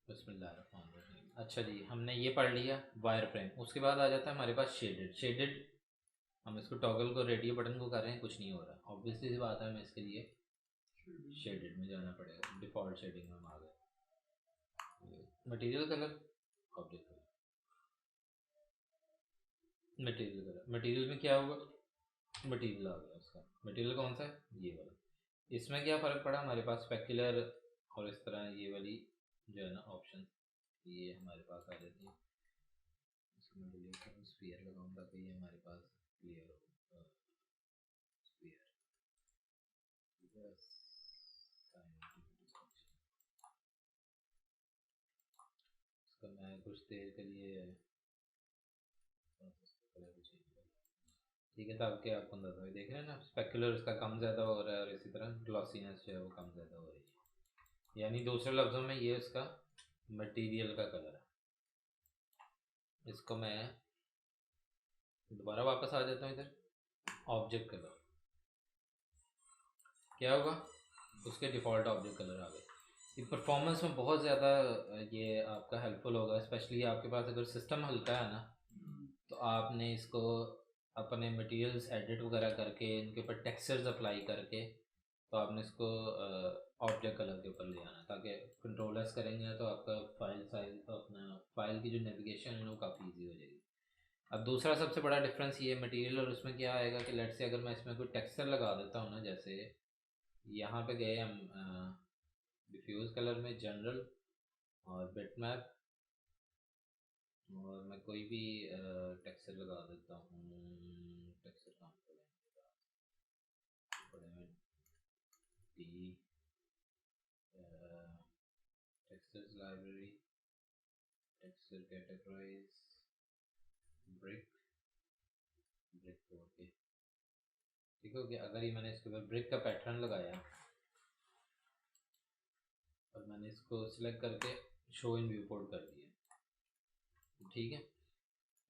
बिस्मिल्लाहिर्रहमानिर्रहीम। अच्छा जी, हमने ये पढ़ लिया वायर फ्रेम। उसके बाद आ जाता है हमारे पास शेडेड। शेडेड हम इसको टॉगल को रेडियो बटन को कर रहे हैं, कुछ नहीं हो रहा। ऑब्वियसली सी बात है, हमें इसके लिए शेडेड में जाना पड़ेगा। डिफ़ॉल्ट शेडिंग में हम आ गए। Material colour, object colour, material colour. Material में क्या होगा, मटेरियल आ गया उसका। मटेरियल कौन सा है, ये वाला। इसमें क्या फ़र्क पड़ा हमारे पास, स्पेक्युलर और इस तरह ये वाली जो है ना ऑप्शन, ये हमारे पास आ जाती है। इसमें डिलीट करूँ, स्फीयर लगाऊंगा तो ये हमारे पास क्लियर हो। Sphere, yes. इसका मैं कुछ देर के लिए ठीक है, तब क्या आपको अंदाजा देख रहे हैं ना, स्पेक्युलर इसका कम ज़्यादा हो रहा है और इसी तरह ग्लॉसीनेस जो है वो कम ज़्यादा हो रही है। यानी दूसरे लफ्ज़ों में ये उसका मटेरियल का कलर है। इसको मैं दोबारा वापस आ जाता हूँ इधर। ऑब्जेक्ट कलर क्या होगा, उसके डिफ़ॉल्ट ऑब्जेक्ट कलर आ गए। ये परफॉर्मेंस में बहुत ज़्यादा ये आपका हेल्पफुल होगा, स्पेशली आपके पास अगर सिस्टम हल्का है ना, तो आपने इसको अपने मटेरियल्स एडिट वगैरह करके इनके ऊपर टेक्सचर्स अप्लाई करके, तो आपने इसको ऑब्जेक्ट कलर के ऊपर ले आना, ताकि कंट्रोल एस करेंगे तो आपका फाइल साइज, तो अपना फाइल की जो नेविगेशन है वो काफ़ी इजी हो जाएगी। अब दूसरा सबसे बड़ा डिफरेंस ये मटेरियल और उसमें क्या आएगा कि लेट्स से अगर मैं इसमें कोई टेक्सचर लगा देता हूँ ना, जैसे यहाँ पे गए हम डिफ्यूज़ कलर में जनरल और बिटमैप, और मैं कोई भी टेक्सचर लगा देता हूँ। टेक्सचर कहाँ पड़े में D textures library, texture categorize, brick, brick okay. ठीक हो गया। अगर ये मैंने इसके ऊपर ब्रिक का पैटर्न लगाया और मैंने इसको सिलेक्ट करके शो इन व्यू पोर्ट कर दिया, ठीक है,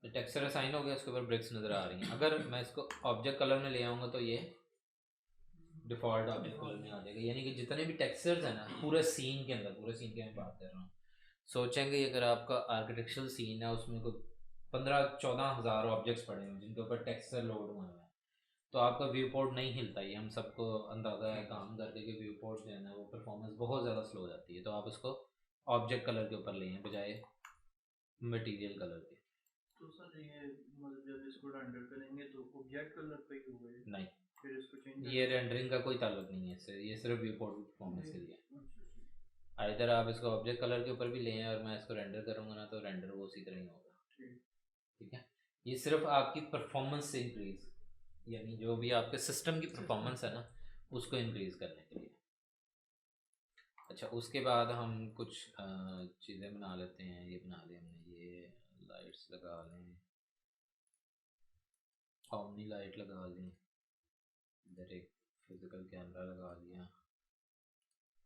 तो टेक्सचर असाइन हो गया, उसके ऊपर ब्रिक्स नज़र आ रही हैं। अगर मैं इसको ऑब्जेक्ट कलर में ले आऊँगा तो ये डिफ़ॉल्ट ऑब्जेक्ट कलर में आ जाएगा। यानी कि जितने भी टेक्सचर्स हैं ना पूरे सीन के अंदर, पूरे सीन की मैं बात कर रहा हूँ, सोचेंगे अगर आपका आर्किटेक्चरल सीन है उसमें कोई 15-14 हज़ार ऑब्जेक्ट्स पड़े हैं जिनके ऊपर टेक्सचर लोड हुए हैं, तो आपका व्यू पोर्ट नहीं हिलता। ये हम सबको अंदाज़ा है काम करके कि व्यू पोर्ट जो है ना वो परफॉर्मेंस बहुत ज़्यादा स्लो हो जाती है। तो आप उसको ऑब्जेक्ट कलर के ऊपर लें बजाय मटेरियल कलर के। तो सर ये मतलब जब इसको रेंडर करेंगे तो ऑब्जेक्ट कलर पे ही होगा नहीं, फिर इसको चेंज ये रेंडरिंग का कोई ताल्लुक नहीं है इससे, ये सिर्फ व्यू पोर्ट परफॉर्मेंस के लिए। इधर आप इसको ऑब्जेक्ट कलर के ऊपर भी लें और मैं इसको रेंडर करूँगा ना, तो रेंडर वो उसी तरह ही होगा। ठीक है, ये सिर्फ आपकी परफॉर्मेंस से इंक्रीज, यानी जो भी आपके सिस्टम की परफॉर्मेंस है ना उसको इंक्रीज करने के लिए। अच्छा, उसके बाद हम कुछ चीज़ें बना लेते हैं। ये बना लें हमने, ये लाइट्स लगा लें, ओमनी लाइट लगा लें, इधर एक फिज़िकल कैमरा लगा लिया,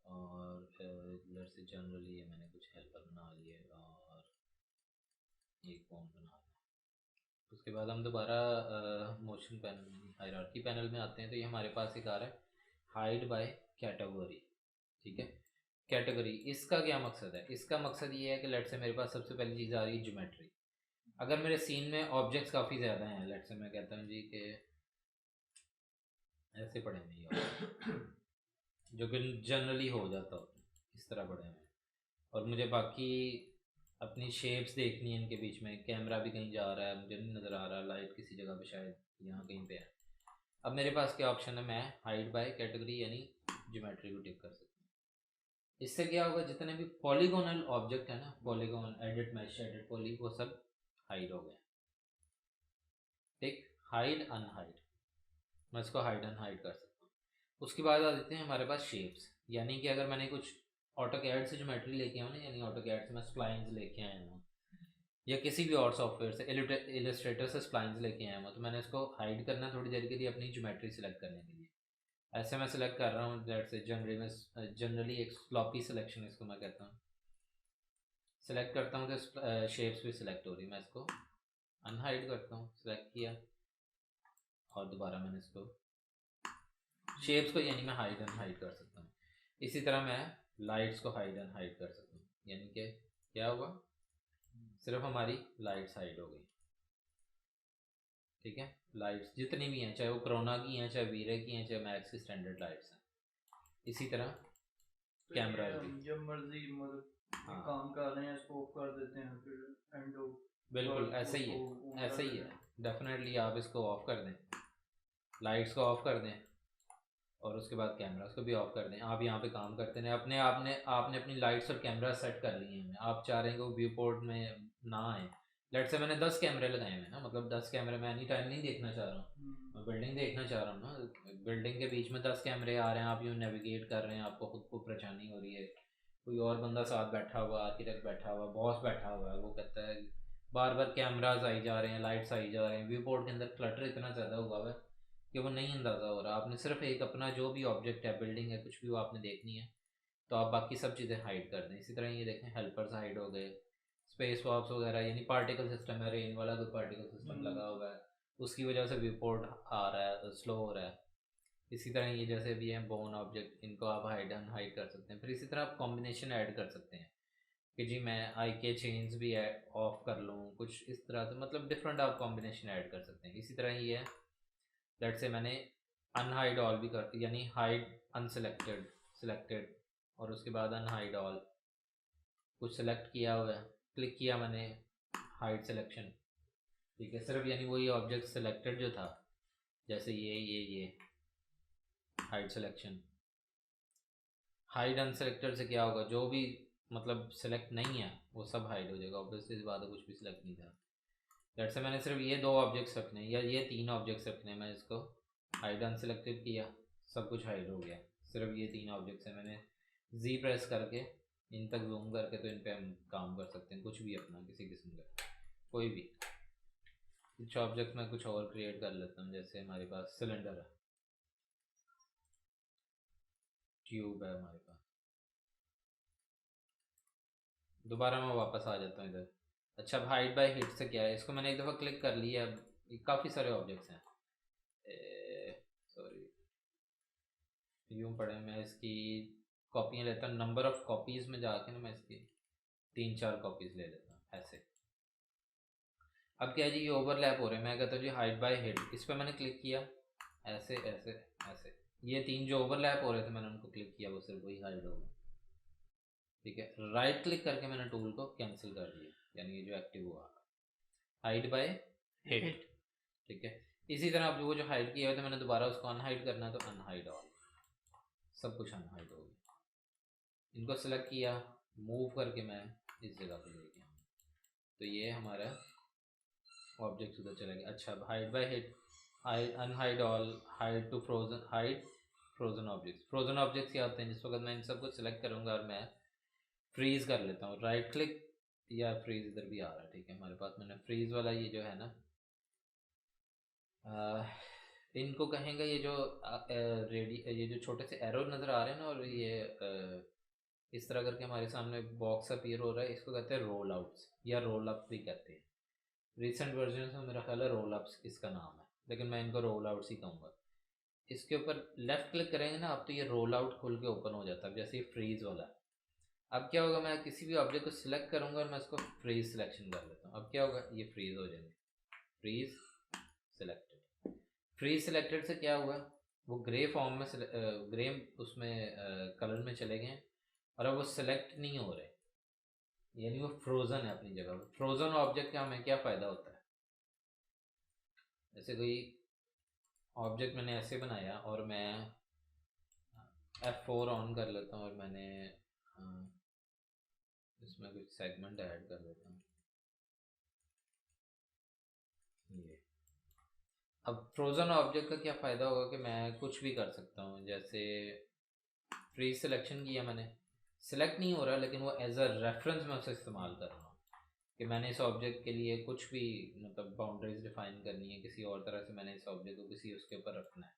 और इधर से जनरली ये मैंने कुछ हेल्पर बना लिए और एक फॉर्म बना लिया। उसके बाद हम दोबारा मोशन पैनल, हायरार्की पैनल में आते हैं। तो ये हमारे पास एक आ रहा है हाइड बाय कैटेगरी। ठीक है, कैटेगरी, इसका क्या मकसद है? इसका मकसद ये है कि लेट से मेरे पास सबसे पहली चीज़ आ रही है ज्योमेट्री। अगर मेरे सीन में ऑब्जेक्ट्स काफ़ी ज़्यादा हैं, लेट से मैं कहता हूँ जी कि ऐसे पड़े हैं ये जो कि जनरली हो जाता हो, इस तरह पड़े हैं, और मुझे बाकी अपनी शेप्स देखनी है इनके बीच में। कैमरा भी कहीं जा रहा है, मुझे नहीं नज़र आ रहा, लाइट किसी जगह पे शायद यहाँ कहीं पे है। अब मेरे पास क्या ऑप्शन है, मैं हाइड बाय कैटेगरी यानी ज्योमेट्री को टिक कर सकता हूँ। इससे क्या होगा, जितने भी पॉलीगोनल ऑब्जेक्ट है ना, polygon, edit mesh, edit poly, वो सब हाइड हो गए। टिक, हाइड अनहाइड, मैं इसको हाइड अनहाइड कर सकता हूँ। उसके बाद आ देते हैं हमारे पास शेप्स। यानी कि अगर मैंने कुछ ऑटोकैड से ज्योमेट्री लेके आऊँ ना, यानी ऑटोकैड से मैं स्प्लाइंस लेके आया हूँ या किसी भी और सॉफ्टवेयर से, इलस्ट्रेटर से स्प्लाइंस लेके आया हूँ, तो मैंने इसको हाइड करना थोड़ी देर के लिए अपनी ज्योमेट्री सेलेक्ट करने के लिए। ऐसे मैं सेलेक्ट कर रहा हूँ, दैट से जनरली एक स्लॉपी सिलेक्शन इसको मैं कहता हूँ। सेलेक्ट करता हूँ तो शेप्स भी सिलेक्ट हो रही, मैं इसको अनहाइड करता हूँ, सेलेक्ट किया और दोबारा मैंने इसको शेप्स को यानी मैं हाइड एंड हाइड कर सकता हूँ। इसी तरह मैं लाइट्स को हाइड एंड हाइड कर सकता हूँ, यानी कि क्या हुआ, सिर्फ हमारी लाइट्स हाइड हो गई। ठीक है, लाइट्स जितनी भी हैं, चाहे वो कोरोना की हैं, चाहे वीरे की हैं, चाहे मैक्स की स्टैंडर्ड लाइट्स हैं। इसी तरह तो कैमरा ये भी। हम जब मर्जी मतलब हाँ काम कर रहे हैं इसको ऑफ कर देते हैं, फिर एंड ऑफ बिल्कुल वर्क ऐसा ही है, उसको ऑन ऐसा कर ही देते है। हैं। डेफिनेटली आप इसको ऑफ कर दें, लाइट्स को ऑफ कर दें, और उसके बाद कैमरास को भी ऑफ कर दें। आप यहाँ पे काम करते हैं, अपने आपने आपने अपनी लाइट्स और कैमरा सेट कर लिए हैं। आप चाह रहे हैं कि वो व्यू पोर्ट में ना आए। लेट से मैंने 10 कैमरे लगाए हुए हैं ना, मतलब 10 कैमरे मैं एनी टाइम नहीं देखना चाह रहा हूँ, मैं बिल्डिंग देखना चाह रहा हूँ ना। बिल्डिंग के बीच में 10 कैमरे आ रहे हैं, आप यूँ नेविगेट कर रहे हैं, आपको खुद को परेशानी हो रही है। कोई और बंदा साथ बैठा हुआ, आर्किटेक्ट बैठा हुआ, बॉस बैठा हुआ है, वो कहता है बार बार कैमराज आई जा रहे हैं, लाइट्स आई जा रहे हैं, व्यू पोर्ट के अंदर क्लटर इतना ज़्यादा हुआ हुआ है कि वो नहीं अंदाज़ा हो रहा। आपने सिर्फ एक अपना जो भी ऑब्जेक्ट है, बिल्डिंग है, कुछ भी वो आपने देखनी है, तो आप बाकी सब चीज़ें हाइड कर दें। इसी तरह ये देखें, हेल्पर्स हाइड हो गए, स्पेस वॉक्स वगैरह, यानी पार्टिकल सिस्टम है, रेन वाला कोई पार्टिकल सिस्टम लगा हुआ है, उसकी वजह से व्यू पोर्ट आ रहा है, स्लो हो रहा है। इसी तरह ये जैसे भी हैं बोन ऑब्जेक्ट, इनको आप हाइड अनहाइड कर सकते हैं। फिर इसी तरह आप कॉम्बिनेशन ऐड कर सकते हैं कि जी मैं आई के चेंज भी ऑफ कर लूँ, कुछ इस तरह से, मतलब डिफरेंट आप कॉम्बिनेशन ऐड कर सकते हैं। इसी तरह ये है, लेट से मैंने अनहाइड ऑल भी कर, यानी हाइड अनसेलेक्टेड, सिलेक्टेड, और उसके बाद अनहाइड ऑल, कुछ सेलेक्ट किया हुआ है, क्लिक किया मैंने, हाइड सिलेक्शन। ठीक है, सिर्फ यानी वही ऑब्जेक्ट सिलेक्टेड जो था, जैसे ये हाइड सिलेक्शन। हाइड अनसेलेक्टेड से क्या होगा, जो भी मतलब सेलेक्ट नहीं है वो सब हाइड हो जाएगा। ऑब्वियसली इस बात कुछ भी सिलेक्ट नहीं था। लेट्स से मैंने सिर्फ ये 2 ऑब्जेक्ट्स रखने हैं या ये 3 ऑब्जेक्ट्स रखने हैं, मैं इसको हाइड अनसेलेक्टेड किया, सब कुछ हाइड हो गया। सिर्फ ये 3 ऑब्जेक्ट्स हैं, मैंने जी प्रेस करके इन तक जूम करके तो इन पे हम काम कर सकते हैं, कुछ भी अपना किसी किस्म का कोई भी। कुछ ऑब्जेक्ट में कुछ और क्रिएट कर लेता हूँ, जैसे हमारे पास सिलेंडर है, ट्यूब है हमारे पास। दोबारा मैं वापस आ जाता हूँ इधर। अच्छा, अब हाइड बाय हिट से क्या है, इसको मैंने एक दफ़ा क्लिक कर लिया, अब काफ़ी सारे ऑब्जेक्ट्स हैं, सॉरी यूँ पढ़े, मैं इसकी कॉपियाँ लेता हूँ, नंबर ऑफ़ कॉपीज़ में जाके ना मैं इसकी 3-4 कॉपीज़ ले लेता हूँ ऐसे। अब क्या है जी, ये ओवरलैप हो रहे हैं, मैं कहता हूँ जी हाइड बाय हिट, इस पर मैंने क्लिक किया, ऐसे ऐसे ऐसे, ये 3 जो ओवरलैप हो रहे थे मैंने उनको क्लिक किया, वो सिर्फ वही हाइड हो गए। ठीक है, राइट क्लिक करके मैंने टूल को कैंसिल कर दिया, यानी ये जो एक्टिव हुआ, हाइड बाय हिट। ठीक है, इसी तरह अब वो जो हाइड किया हुआ था मैंने दोबारा उसको अनहाइड करना है, तो अनहाइड ऑल, सब कुछ अनहाइड हो गया। इनको सेलेक्ट किया, मूव करके मैं इस जगह पे लेके आऊँ, तो ये हमारा ऑब्जेक्ट उधर चला गया। अच्छा, अब hide by hit, hide unhide all, hide to frozen, hide frozen objects. Frozen objects क्या होते हैं, जिस वक्त मैं इन सबको सिलेक्ट करूँगा और मैं फ्रीज कर लेता हूँ, राइट क्लिक या फ्रीज इधर भी आ रहा है। ठीक है, हमारे पास मैंने फ्रीज वाला ये जो है ना, इनको कहेंगे ये जो रेडी, ये जो छोटे से एरो नज़र आ रहे हैं ना, और ये इस तरह करके हमारे सामने बॉक्स अपीयर हो रहा है, इसको कहते हैं रोल आउट्स या रोल अप भी कहते हैं। रिसेंट वर्जन में मेरा ख्याल है रोल अप्स इसका नाम है, लेकिन मैं इनको रोल आउट्स ही कहूँगा। इसके ऊपर लेफ़्ट क्लिक करेंगे ना आप, तो ये रोल आउट खुल के ओपन हो जाता है, जैसे ये फ्रीज़ वाला है। अब क्या होगा, मैं किसी भी ऑब्जेक्ट को सिलेक्ट करूँगा और मैं इसको फ्रीज सिलेक्शन कर लेता हूँ, अब क्या होगा, ये फ्रीज हो जाएंगे, फ्रीज सिलेक्टेड। फ्रीज सिलेक्टेड से क्या हुआ, वो ग्रे फॉर्म में ग्रे उसमें कलर में चले गए, और अब वो सिलेक्ट नहीं हो रहे, यानी वो फ्रोज़न है अपनी जगह पर। फ्रोज़न ऑब्जेक्ट का हमें क्या फ़ायदा होता है, जैसे कोई ऑब्जेक्ट मैंने ऐसे बनाया और मैं F4 ऑन कर लेता हूँ और मैंने इसमें कुछ सेगमेंट ऐड कर देता हूँ, ये अब फ्रोज़न ऑब्जेक्ट का क्या फ़ायदा होगा कि मैं कुछ भी कर सकता हूँ। जैसे फ्रीज सिलेक्शन किया मैंने, सिलेक्ट नहीं हो रहा, लेकिन वो एज अ रेफरेंस मैं उसे इस्तेमाल कर रहा हूँ कि मैंने इस ऑब्जेक्ट के लिए कुछ भी मतलब बाउंड्रीज डिफाइन करनी है, किसी और तरह से मैंने इस ऑब्जेक्ट को किसी उसके ऊपर रखना है,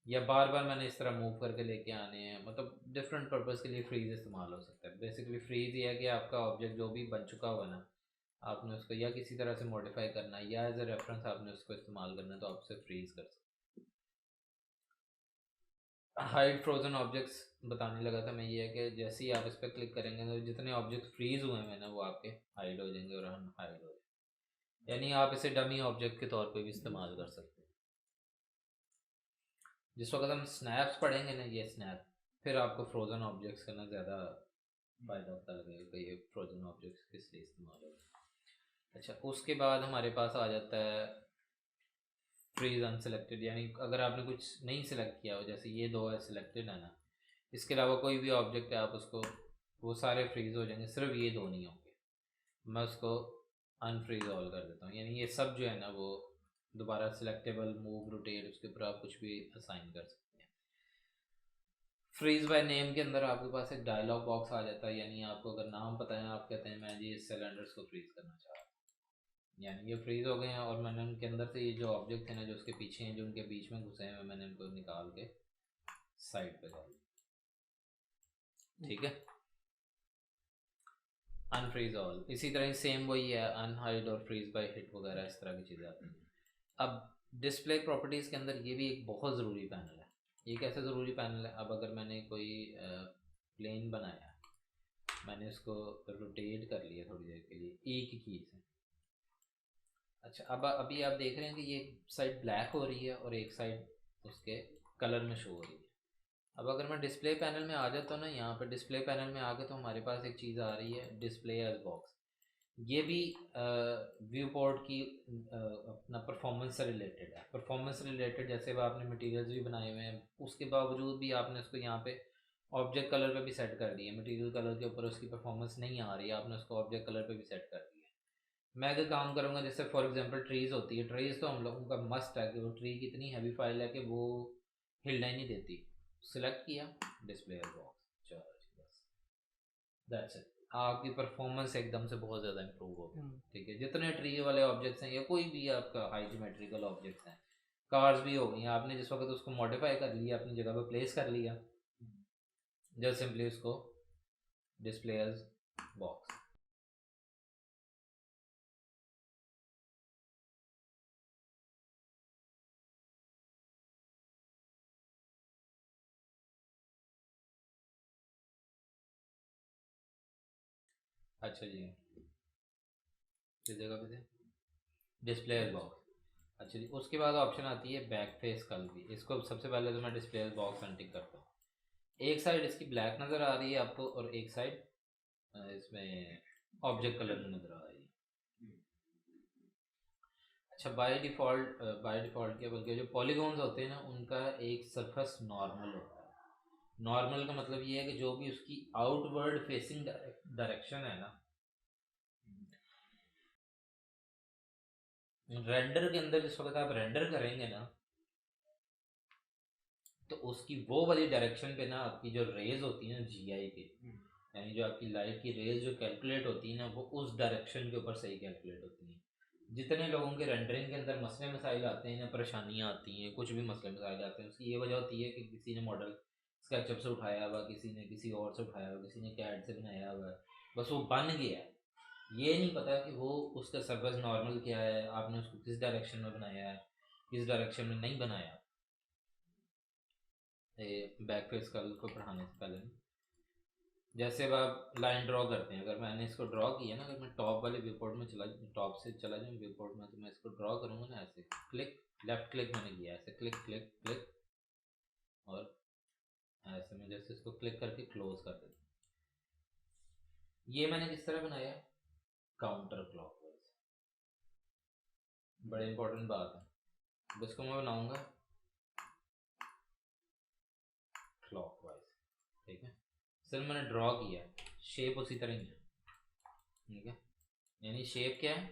या बार बार मैंने इस तरह मूव करके लेके आने हैं, मतलब डिफरेंट पर्पज़ के लिए फ्रीज इस्तेमाल हो सकता है। बेसिकली फ्रीज ये है कि आपका ऑब्जेक्ट जो भी बन चुका हुआ ना, आपने उसको या किसी तरह से मॉडिफाई करना है या एज अ रेफरेंस आपने उसको इस्तेमाल करना है, तो आप उसे फ्रीज कर सकते हाइड फ्रोजन ऑब्जेक्ट्स बताने लगा था मैं, ये है कि जैसे ही आप इस पर क्लिक करेंगे तो जितने ऑब्जेक्ट फ्रीज हुए हैं ना वो आपके हाइड हो जाएंगे और अनहाइड हो जाएंगे। यानी आप इसे डमी ऑब्जेक्ट के तौर पे भी इस्तेमाल कर सकते हैं। जिस वक्त हम स्नैप्स पढ़ेंगे ना, ये स्नैप, फिर आपको फ्रोजन ऑब्जेक्ट्स का ना ज़्यादा फ़ायदा होता लगेगा कि ये फ्रोजन ऑब्जेक्ट्स किस लिए इस्तेमाल होगा। अच्छा, उसके बाद हमारे पास आ जाता है फ्रीज अनसेलेक्टेड, यानी अगर आपने कुछ नहीं सिलेक्ट किया हो, जैसे ये दो है सिलेक्टेड है ना, इसके अलावा कोई भी ऑब्जेक्ट है आप उसको, वो सारे फ्रीज हो जाएंगे, सिर्फ ये दो नहीं होंगे। मैं उसको अनफ्रीज ऑल कर देता हूँ, यानी ये सब जो है ना वो दोबारा सिलेक्टेबल, मूव, रोटेट, उसके ऊपर आप कुछ भी असाइन कर सकते हैं। फ्रीज बाय नेम के अंदर आपके पास एक डायलॉग बॉक्स आ जाता है, यानी आपको अगर नाम पता है, आप कहते हैं मैं जी इस सिलेंडर्स को फ्रीज करना चाह रहा हूँ, यानी ये फ्रीज हो गए हैं और मैंने उनके अंदर से ये जो ऑब्जेक्ट है ना जो उसके पीछे हैं, जो उनके बीच में घुसे हैं, मैंने उनको निकाल के साइड पे डाल दिया। ठीक है, अनफ्रीज ऑल। इसी तरह सेम वही है, अनहाइड और फ्रीज बाय हिट वगैरह इस तरह की चीज़ें आती हैं। अब डिस्प्ले प्रॉपर्टीज़ के अंदर ये भी एक बहुत ज़रूरी पैनल है। ये कैसे ज़रूरी पैनल है? अब अगर मैंने कोई प्लेन बनाया, मैंने उसको रोटेट कर लिया थोड़ी देर के लिए एक ही की से। अच्छा, अब अभी आप देख रहे हैं कि ये साइड ब्लैक हो रही है और एक साइड उसके कलर में शो हो रही है। अब अगर मैं डिस्प्ले पैनल में आ जाता हूँ ना, यहाँ पे डिस्प्ले पैनल में आके तो हमारे पास एक चीज़ आ रही है, डिस्प्ले एज बॉक्स। ये भी व्यू पोर्ट की अपना परफॉर्मेंस से रिलेटेड है। परफॉर्मेंस से रिलेटेड, जैसे अब आपने मटेरियल्स भी बनाए हुए हैं, उसके बावजूद भी आपने उसको यहाँ पे ऑब्जेक्ट कलर पे भी सेट कर दिया, मटेरियल कलर के ऊपर उसकी परफॉर्मेंस नहीं आ रही है, आपने उसको ऑब्जेक्ट कलर पे भी सेट कर दिया। मैं अगर काम करूँगा, जैसे फॉर एग्जांपल ट्रीज़ होती है, ट्रीज़ तो हम लोगों का मस्ट है कि वो ट्री की इतनी हैवी फाइल है कि वो हिलना ही नहीं देती। सिलेक्ट किया, डिस्प्ले बॉक्स, चलो बस, दैट्स इट। आपकी परफॉर्मेंस एकदम से बहुत ज़्यादा इंप्रूव होगी। ठीक है, जितने ट्री वाले ऑब्जेक्ट्स हैं या कोई भी आपका हाई ज्योमेट्रिकल ऑब्जेक्ट्स हैं, कार्स भी हो गई, आपने जिस वक्त उसको मॉडिफाई कर लिया, अपनी जगह पर प्लेस कर लिया, जस्ट सिंपली उसको डिस्प्ले एज बॉक्स। अच्छा जी, किस जगह पे थे? Display as box. अच्छा जी, उसके बाद ऑप्शन आती है बैक फेस कलर की। इसको सबसे पहले तो मैं डिस्प्ले एज बॉक्स अनटिक करता हूँ। एक साइड इसकी ब्लैक नज़र आ रही है आपको और एक साइड इसमें ऑब्जेक्ट कलर में नज़र आ रही है। अच्छा, बाय डिफ़ॉल्ट क्या, बल्कि जो पॉलीगॉन्स होते हैं ना उनका एक सरफेस नॉर्मल होता है। नॉर्मल का मतलब ये है कि जो भी उसकी आउटवर्ड फेसिंग डायरेक्शन है ना, रेंडर के अंदर जिस वक्त आप रेंडर करेंगे ना, तो उसकी वो वाली डायरेक्शन पे ना आपकी जो रेज होती है ना जीआई के, यानी जो आपकी लाइट की रेज जो कैलकुलेट होती है ना, वो उस डायरेक्शन के ऊपर सही कैलकुलेट होती हैं। जितने लोगों के रेंडरिंग के अंदर मसले मसाइल आते हैं ना, परेशानियाँ आती हैं, कुछ भी मसले मसाइल आते हैं, उसकी ये वजह होती है कि किसी ने मॉडल स्केचअप से उठाया हुआ, किसी ने किसी और से उठाया हुआ, किसी ने कैड से बनाया हुआ है, बस वो बन गया है। ये नहीं पता कि वो उसका सर्फेस नॉर्मल क्या है, आपने उसको किस डायरेक्शन में बनाया है, किस डायरेक्शन में नहीं बनाया। बैक फेस कलर को पढ़ाने से पहले जैसे अब आप लाइन ड्रॉ करते हैं, अगर मैंने इसको ड्रॉ किया ना, अगर मैं टॉप वाले व्यू पोर्ट में टॉप से चला जाऊँ व्यू पोर्ट में, तो मैं इसको ड्रॉ करूँगा ना ऐसे, क्लिक, लेफ्ट क्लिक मैंने किया, ऐसे क्लिक क्लिक क्लिक, और ऐसे मैं जैसे इसको क्लिक करके क्लोज कर देता हूँ। ये मैंने किस तरह बनाया? Counter clockwise. बड़ी इंपॉर्टेंट बात है, अब इसको मैं बनाऊंगा क्लॉकवाइज। ठीक है, सिर्फ मैंने ड्रॉ किया, शेप उसी तरह ही है। ठीक है, यानी शेप क्या है,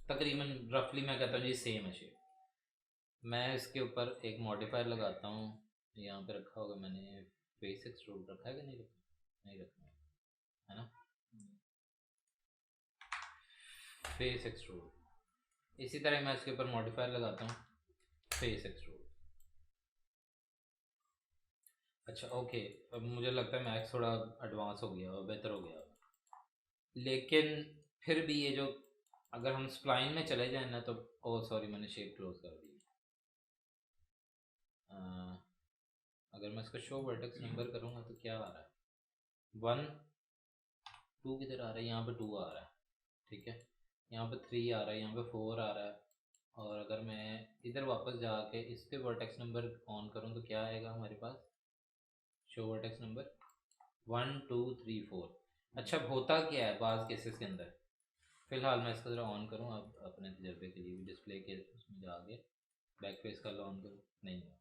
तकरीबन रफली मैं कहता हूँ जी सेम है शेप। मैं इसके ऊपर एक मॉडिफायर लगाता हूँ, यहाँ पे रखा होगा मैंने, फेस एक्सट्रूड रखा है कि नहीं रखा? नहीं रखा है ना, फेस एक्सट्रूड। इसी तरह मैं इसके ऊपर मॉडिफायर लगाता हूँ, फेस एक्सट्रूड। अच्छा ओके, अब मुझे लगता है मैक्स थोड़ा एडवांस हो गया और बेहतर हो गया, लेकिन फिर भी ये जो, अगर हम स्प्लाइन में चले जाए ना तो, ओ सॉरी मैंने शेप क्लोज कर दी। अगर मैं इसका शो वर्टेक्स नंबर करूँगा तो क्या आ रहा है 1 2 किधर आ रहा है, यहाँ पे 2 आ रहा है, ठीक है, यहाँ पे 3 आ रहा है, यहाँ पे 4 आ रहा है। और अगर मैं इधर वापस जाके इस पे वर्टेक्स नंबर ऑन करूँ तो क्या आएगा हमारे पास, शो वर्टेक्स नंबर 1 2 3 4। अच्छा होता क्या है बाज़ केसेस के अंदर, फ़िलहाल मैं इसको ज़रा ऑन करूँ आप अपने तजर्बे के लिए भी, डिस्प्ले के उसमें जाके बैक फेस का ऑन करूँ, नहीं हुआ।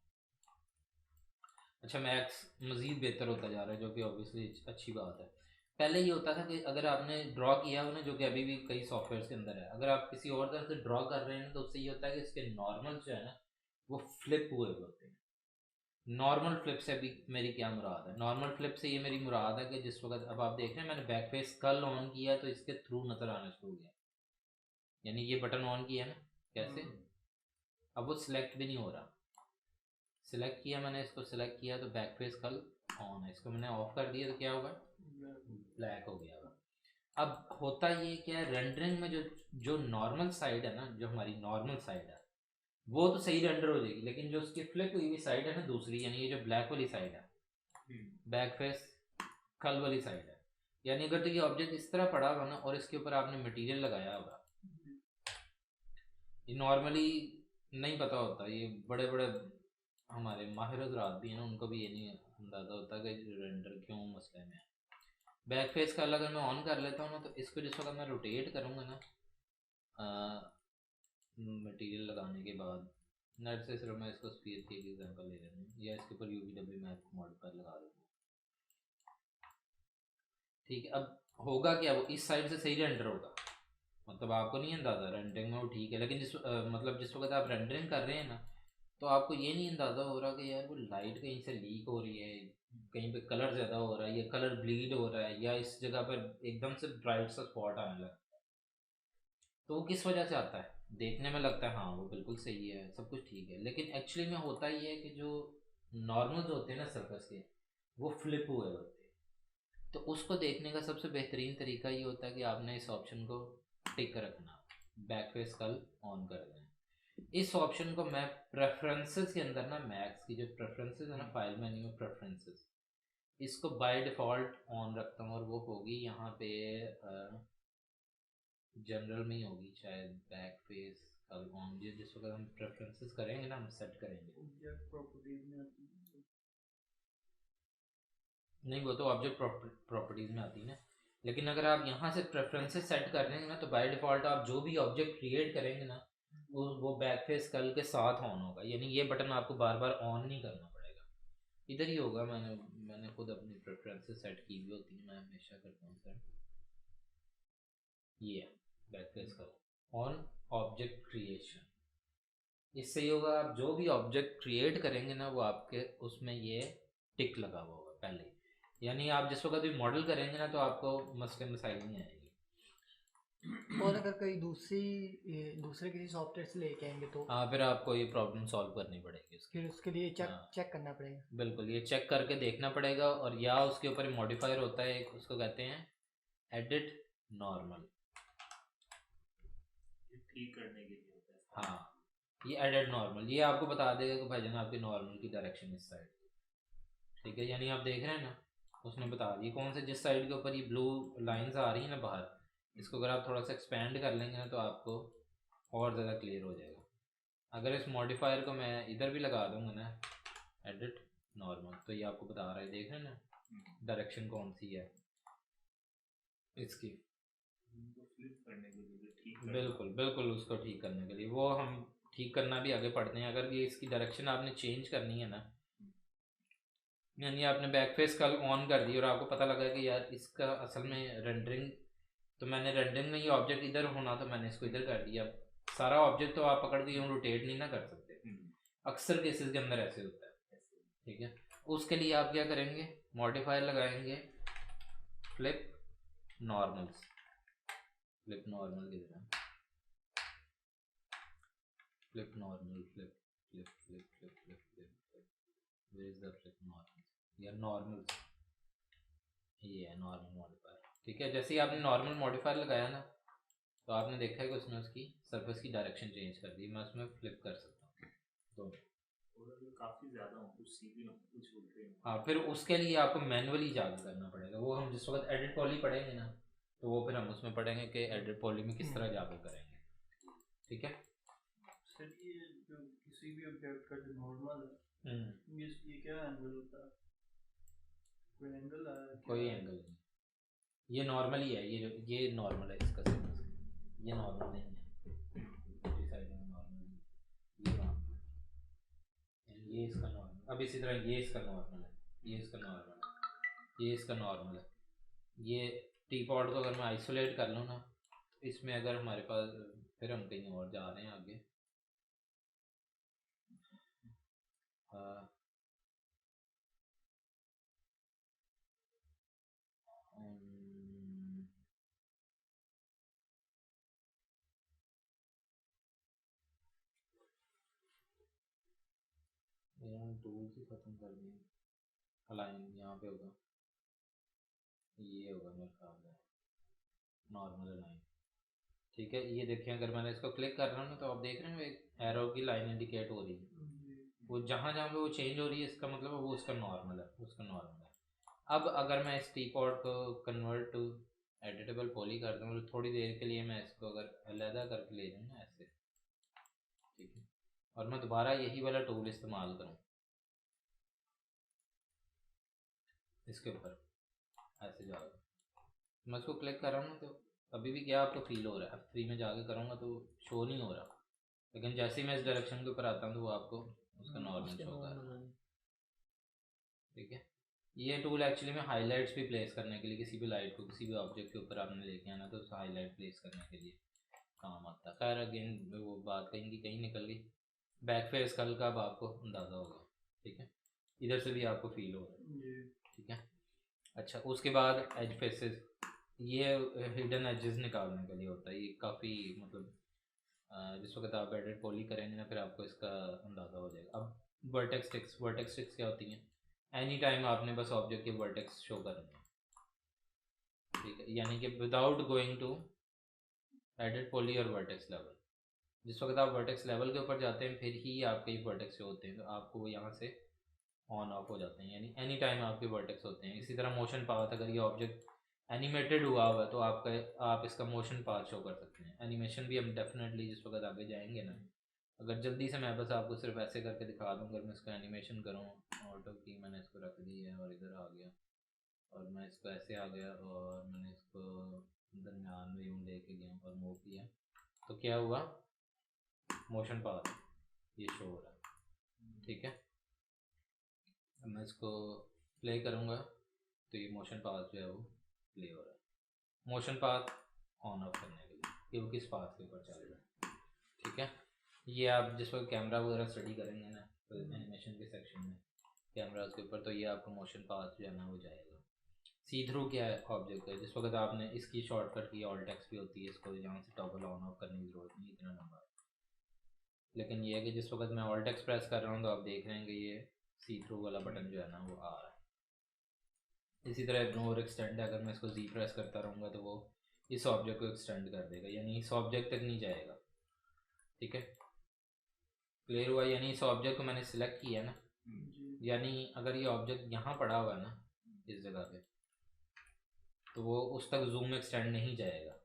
अच्छा मैक्स मज़ीद बेहतर होता जा रहा है, जो कि ऑब्वियसली अच्छी बात है। पहले ये होता था कि अगर आपने ड्रॉ किया हो ना, जो कि अभी भी कई सॉफ्टवेयर के अंदर है, अगर आप किसी और तरह से ड्रॉ कर रहे हैं तो उससे ये होता है कि इसके नॉर्मल जो है ना वो फ्लिप हुए होते हैं। नॉर्मल फ्लिप से भी मेरी क्या मुराद है, नॉर्मल फ्लिप से ये मेरी मुराद है कि जिस वक्त अब आप देख रहे हैं मैंने बैक फेस कल ऑन किया तो इसके थ्रू नज़र आना शुरू हो गया, यानी ये बटन ऑन किया ना कैसे, अब वो सिलेक्ट भी नहीं हो रहा। सिलेक्ट किया मैंने, इसको सिलेक्ट किया तो बैक फेस कल ऑन है, इसको मैंने ऑफ कर दिया तो क्या होगा, ब्लैक हो गया। अब होता ये क्या है, रेंडरिंग में जो नॉर्मल साइड है ना, जो हमारी नॉर्मल साइड है वो तो सही रेंडर हो जाएगी, लेकिन जो उसकी फ्लिप हुई हुई साइड है ना दूसरी, यानी ये जो ब्लैक वाली साइड है बैक फेस कल वाली साइड है, यानी अगर तो ये ऑब्जेक्ट इस तरह पड़ा हुआ ना और इसके ऊपर आपने मटेरियल लगाया होगा, ये नॉर्मली नहीं पता होता, ये बड़े बड़े हमारे माहिर हज़रात भी हैं उनको भी ये नहीं अंदाज़ा होता कि रेंडर क्यों मसले में है। बैक फेस का अगर मैं ऑन कर लेता हूँ ना तो इसको जिस वक्त मैं रोटेट करूँगा ना मटेरियल लगाने के बाद, नेट से सिर्फ मैं इसको स्पीड की एग्जांपल ले लेता हूँ या इसके ऊपर UVW मैप मॉडिफायर लगा दूँगा, ठीक है। अब होगा क्या, वो इस साइड से सही रेंडर होगा, मतलब आपको नहीं अंदाज़ा रेंडरिंग में वो ठीक है, लेकिन मतलब जिस वक्त आप रेंडरिंग कर रहे हैं ना तो आपको ये नहीं अंदाज़ा हो रहा कि यार वो लाइट कहीं से लीक हो रही है, कहीं पे कलर ज़्यादा हो रहा है या कलर ब्लीड हो रहा है या इस जगह पर एकदम से ब्राइट सा स्पॉट आने लगा, तो वो किस वजह से आता है, देखने में लगता है हाँ वो बिल्कुल सही है सब कुछ ठीक है, लेकिन एक्चुअली में होता ही है कि जो नॉर्मल होते हैं ना सर्फेस के वो फ्लिप हुए होते हैं। तो उसको देखने का सबसे बेहतरीन तरीका ये होता है कि आपने इस ऑप्शन को टिक रखना, बैक फेस कल ऑन कर दें। इस ऑप्शन को मैं प्रेफरेंसेस के अंदर ना, मैक्स की जो प्रेफरेंसेस है ना फाइल मेन्यू में प्रेफरेंसेस, इसको बाय डिफ़ॉल्ट ऑन रखता हूँ और वो होगी यहाँ पे जनरल में ही होगी शायद, बैक फेस कल ऑन, जिस वक्त हम प्रेफरेंसेस करेंगे ना हम सेट करेंगे, ऑब्जेक्ट प्रॉपर्टीज में आती है। नहीं वो तो ऑब्जेक्ट प्रॉपर्टीज़ में आती है ना, लेकिन अगर आप यहाँ से प्रेफरेंसेस सेट कर देंगे ना तो बाय डिफ़ॉल्ट आप जो भी ऑब्जेक्ट क्रिएट करेंगे ना वो बैक फेस कल के साथ ऑन होगा, यानी ये बटन आपको बार बार ऑन नहीं करना पड़ेगा, इधर ही होगा। मैंने खुद अपनी प्रेफरेंसेस सेट की हुई होती है, मैं हमेशा करता हूँ सर, ये बैक फेस कल ऑन ऑब्जेक्ट क्रिएशन, इससे ये होगा आप जो भी ऑब्जेक्ट क्रिएट करेंगे ना वो आपके उसमें ये टिक लगा हुआ होगा पहले, यानी आप जिस वक्त भी मॉडल करेंगे ना तो आपको मसले मसाइल नहीं आएंगे। और अगर कोई दूसरे किसी सॉफ्टवेयर से लेके आएंगे तो हाँ फिर आपको ये प्रॉब्लम सॉल्व करनी पड़ेगी उसकी, फिर उसके लिए हाँ चेक करना पड़ेगा। बिल्कुल, ये चेक करके देखना पड़ेगा, और या उसके ऊपर मॉडिफायर होता है एक, उसको कहते हैं एडिट नॉर्मल, ठीक करने के लिए होता है। हाँ ये एडिट नॉर्मल, ये आपको बता देगा कि भाईजान आपके नॉर्मल की डायरेक्शन इस साइड, ठीक है, यानी आप देख रहे हैं ना उसने बता दी कौन से, जिस साइड के ऊपर ये ब्लू लाइंस आ रही है ना बाहर, इसको अगर आप थोड़ा सा एक्सपेंड कर लेंगे ना तो आपको और ज़्यादा क्लियर हो जाएगा। अगर इस मॉडिफायर को मैं इधर भी लगा दूंगा ना एडिट नॉर्मल, तो ये आपको बता रहा है, देख रहे हैं ना डायरेक्शन कौन सी है इसकी, फ्लिप करने के लिए ठीक बिल्कुल बिल्कुल उसको ठीक करने के लिए, वो हम ठीक करना भी आगे पढ़ते हैं। अगर ये इसकी डायरेक्शन आपने चेंज करनी है ना, यानी आपने बैक फेस कल ऑन कर दी और आपको पता लगा कि यार इसका असल में रेंडरिंग, तो मैंने रेंडरिंग में ये ऑब्जेक्ट इधर होना तो मैंने इसको इधर कर दिया, सारा ऑब्जेक्ट तो आप पकड़ के यूँ रोटेट नहीं ना कर सकते, अक्सर केसेस के अंदर ऐसे होता है, ठीक है। उसके लिए आप क्या करेंगे, मॉडिफायर लगाएंगे फ्लिप नॉर्मल, फ्लिप नॉर्मल की तरह, flip normal, flip flip flip flip flip flip, where is the flip normal या नॉर्मल, ये है नॉर्मल मॉडिफायर, ठीक है। जैसे ही आपने नॉर्मल मॉडिफायर लगाया ना तो आपने देखा है कि उसने उसकी सरफेस की डायरेक्शन चेंज कर दी, मैं उसमें फ्लिप कर सकता हूँ दोनों, थोड़ा जो काफी ज्यादा हो, कुछ सीधी हो, कुछ उल्टे हो। हाँ, फिर उसके लिए आपको मैनुअली जाके करना पड़ेगा। वो हम जिस वक्त एडिट पॉली पढ़ेंगे ना, तो वो फिर हम उसमें पढ़ेंगे कि एडिट पॉली में किस तरह जाके करेंगे। ठीक है सर ये जो किसी भी ऑब्जेक्ट का जो नॉर्मल है, ये क्या एंगल होता है? कोई एंगल है क्या? कोई एंगल नहीं, ये नॉर्मल ही है। ये नॉर्मल है इसका सिर्फ, ये नॉर्मल नहीं है। इस साइड में नॉर्मल नहीं, ये नॉर्मल है, ये इसका नॉर्मल। अब इसी तरह ये इसका नॉर्मल है, ये इसका नॉर्मल है, ये इसका नॉर्मल है। ये टी पॉड को अगर मैं आइसोलेट कर लूँ ना, इसमें अगर हमारे पास, फिर हम कहीं और जा रहे हैं आगे। टूल्स ही खत्म कर दिए। अलाइन यहाँ पे होगा, ये होगा मेरे ख्याल में नॉर्मल अलाइन। ठीक है, ये देखिए अगर मैंने इसको क्लिक कर रहा हूँ ना, तो आप देख रहे हैं एक एरो की लाइन इंडिकेट हो रही है। वो जहाँ जहाँ पे वो चेंज हो रही है, इसका मतलब है वो उसका नॉर्मल है, उसका नॉर्मल है। अब अगर मैं इस टी पॉड को कन्वर्ट टू एडिटेबल पॉली कर दूँ, तो थोड़ी देर के लिए मैं इसको अगर अलहदा करके ले जाऊँ ना ऐसे, ठीक है, और मैं दोबारा यही वाला टूल इस्तेमाल करूँ इसके ऊपर ऐसे जाकर, मैं इसको क्लिक कर रहा हूँ ना, तो अभी भी क्या आपको फील हो रहा है? F3 में जाके करूँगा तो शो नहीं हो रहा, लेकिन जैसे ही मैं इस डायरेक्शन के ऊपर आता हूँ तो वो आपको उसका नॉर्मल शो कर रहा है। ठीक है, ये टूल एक्चुअली में हाईलाइट्स भी प्लेस करने के लिए, किसी भी लाइट को किसी भी ऑब्जेक्ट के ऊपर आपने लेके आना तो उसका हाईलाइट प्लेस करने के लिए काम आता है। खैर अगेन वो बात कहीं की कहीं निकल गई। बैक फेस कल का अब आपको अंदाज़ा होगा। ठीक है, इधर से भी आपको फील हो रहा है। ठीक है, अच्छा उसके बाद एज फेसेस, ये हिडन एजेस निकालने के लिए होता है। ये काफ़ी मतलब जिस वक्त आप एडिट पॉली करेंगे ना, फिर आपको इसका अंदाज़ा हो जाएगा। अब वर्टेक्स स्टिक्स क्या होती हैं? एनी टाइम आपने बस ऑब्जेक्ट के वर्टेक्स शो करने हैं। ठीक है, यानी कि without going to edit poly और वर्टेक्स लेवल, जिस वक्त आप वर्टेक्स लेवल के ऊपर जाते हैं फिर ही आपके वर्टेक्स होते हैं, तो आपको यहाँ से ऑन ऑफ हो जाते हैं, यानी एनी टाइम आपके वर्टेक्स होते हैं। इसी तरह मोशन पाथ, अगर ये ऑब्जेक्ट एनिमेटेड हुआ हुआ है तो आप इसका मोशन पाथ शो कर सकते हैं। एनिमेशन भी हम डेफिनेटली जिस वक्त आगे जाएंगे ना, अगर जल्दी से मैं बस आपको सिर्फ ऐसे करके दिखा दूँ, अगर मैं इसका एनिमेशन करूँ, ऑटो की मैंने इसको रख दी है और इधर आ गया, और मैं इसको ऐसे आ गया और मैंने इसको दरमियान में यूँ लेके गया और मूव किया, तो क्या हुआ? मोशन पाथ ये शो हो रहा है। ठीक है, मैं इसको प्ले करूँगा तो ये मोशन पाथ जो है वो प्ले हो रहा है। मोशन पाथ ऑन ऑफ करने के लिए कि वो किस पाथ के ऊपर चल रहा है। ठीक है, ये आप जिस वक्त कैमरा वगैरह स्टडी करेंगे ना, तो एनिमेशन के सेक्शन में कैमरा के ऊपर, तो ये आपको मोशन पाथ जो है ना वो जाएगा। सी थ्रू क्या है ऑब्जेक्ट है, जिस वक्त आपने इसकी शॉर्टकट की ऑल्ट एक्स भी होती है, इसको यहाँ से टॉगल ऑन ऑफ करने की ज़रूरत नहीं इतना लंबा, लेकिन ये है कि जिस वक्त मैं ऑल्ट एक्स प्रेस कर रहा हूँ तो आप देख रहे हैं कि ये सी थ्रू वाला बटन जो है ना वो आ रहा है। इसी तरह इग्नोर एक्सटेंड है, अगर मैं इसको जी प्रेस करता रहूँगा तो वो इस ऑब्जेक्ट को एक्सटेंड कर देगा, यानी इस ऑब्जेक्ट तक नहीं जाएगा। ठीक है, क्लियर हुआ? यानी इस ऑब्जेक्ट को मैंने सिलेक्ट किया ना, यानी अगर ये ऑब्जेक्ट यहाँ पड़ा हुआ है ना इस जगह पे, तो वो उस तक जूम एक्सटेंड नहीं जाएगा।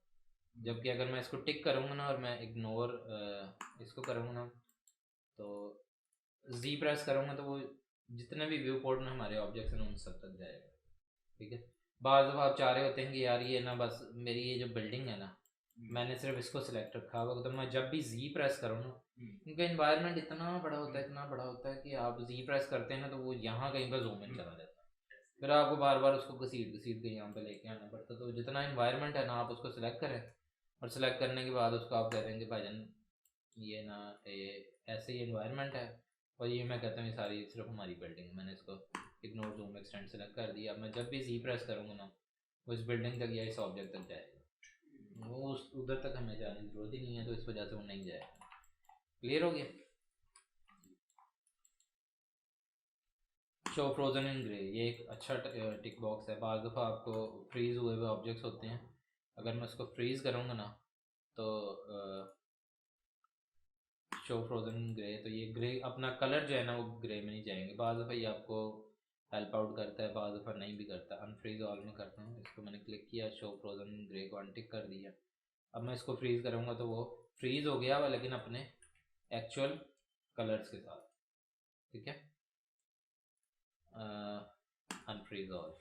जबकि अगर मैं इसको टिक करूँगा ना और मैं इग्नोर इसको करूँगा ना, तो जी प्रेस करूँगा तो वो जितने भी व्यू पोर्ट में हमारे ऑब्जेक्ट्स हैं उन सब तक जाएगा। ठीक है, बाद जब आप चाह रहे होते हैं कि यार ये ना बस मेरी ये जो बिल्डिंग है ना, मैंने सिर्फ इसको सिलेक्ट रखा हुआ, तो मैं जब भी जी प्रेस करूँ ना, क्योंकि इन्वायरमेंट इतना बड़ा होता है, इतना बड़ा होता है कि आप जी प्रेस करते हैं ना तो वो यहाँ कहीं पर जूम इन चला जाता है, फिर आपको बार बार उसको घसीट के यहाँ पे लेके आना पड़ता है। तो जितना इन्वायरमेंट है ना, आप उसको सिलेक्ट करें, और सिलेक्ट करने के बाद उसको आप कह देंगे भाईजान ये ना ये ऐसे ही इन्वायरमेंट है, और ये मैं कहता हूँ ये सारी सिर्फ हमारी बिल्डिंग है। मैंने इसको इग्नोर जूम एक्सटेंड सेलेक्ट कर दिया। अब मैं जब भी जी प्रेस करूँगा ना, वो इस बिल्डिंग तक या इस ऑब्जेक्ट तक जाएगा, वो उस उधर तक हमें जाने की जरूरत ही नहीं है, तो इस वजह से वो नहीं जाएगा। क्लियर हो गया? शो फ्रोजन इन ग्रे, ये एक अच्छा टिक बॉक्स है। बाद दफ़ा आपको फ्रीज़ हुए हुए ऑब्जेक्ट्स होते हैं, अगर मैं इसको फ्रीज़ करूँगा ना तो शो फ्रोजन ग्रे, तो ये ग्रे अपना कलर जो है ना वो ग्रे में नहीं जाएंगे। बाद दफ़ा ये आपको हेल्प आउट करता है, बाद दफ़ा नहीं भी करता। अनफ्रीज ऑल में करता हूँ इसको, मैंने क्लिक किया, शो फ्रोजन ग्रे को अनटिक कर दिया। अब मैं इसको फ्रीज़ करूँगा तो वो फ्रीज़ हो गया हुआ, लेकिन अपने एक्चुअल कलर्स के साथ। ठीक है, अनफ्रीज ऑल।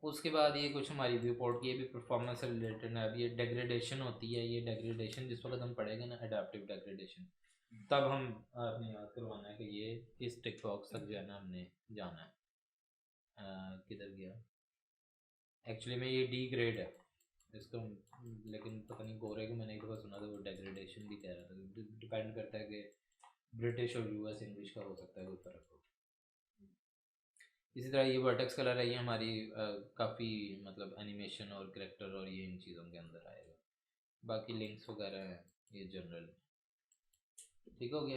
उसके बाद ये कुछ हमारी व्यू पोर्ट की, ये भी परफॉर्मेंस से रिलेटेड है। अब ये डेग्रेडेशन होती है, ये डेग्रेडेशन जिस वक्त हम पढ़ेंगे ना, एडाप्टिव डेग्रेडेशन, तब हम आपने याद करवाना है कि ये इस टिक बॉक्स तक जो है ना हमने जाना है। किधर गया, एक्चुअली में ये डी ग्रेड है इसको, लेकिन पता नहीं गोरे को मैंने एक दफ़ा सुना था वो डेग्रेडेशन भी कह रहा था। डिपेंड करता है कि ब्रिटिश और यूएस इंग्लिश का हो सकता है कोई फ़र्क हो। इसी तरह ये वर्टेक्स कलर है, ये हमारी काफ़ी मतलब एनिमेशन और करेक्टर और ये इन चीज़ों के अंदर आएगा। बाकी लिंक्स वगैरह हैं, ये जनरल। ठीक हो गया।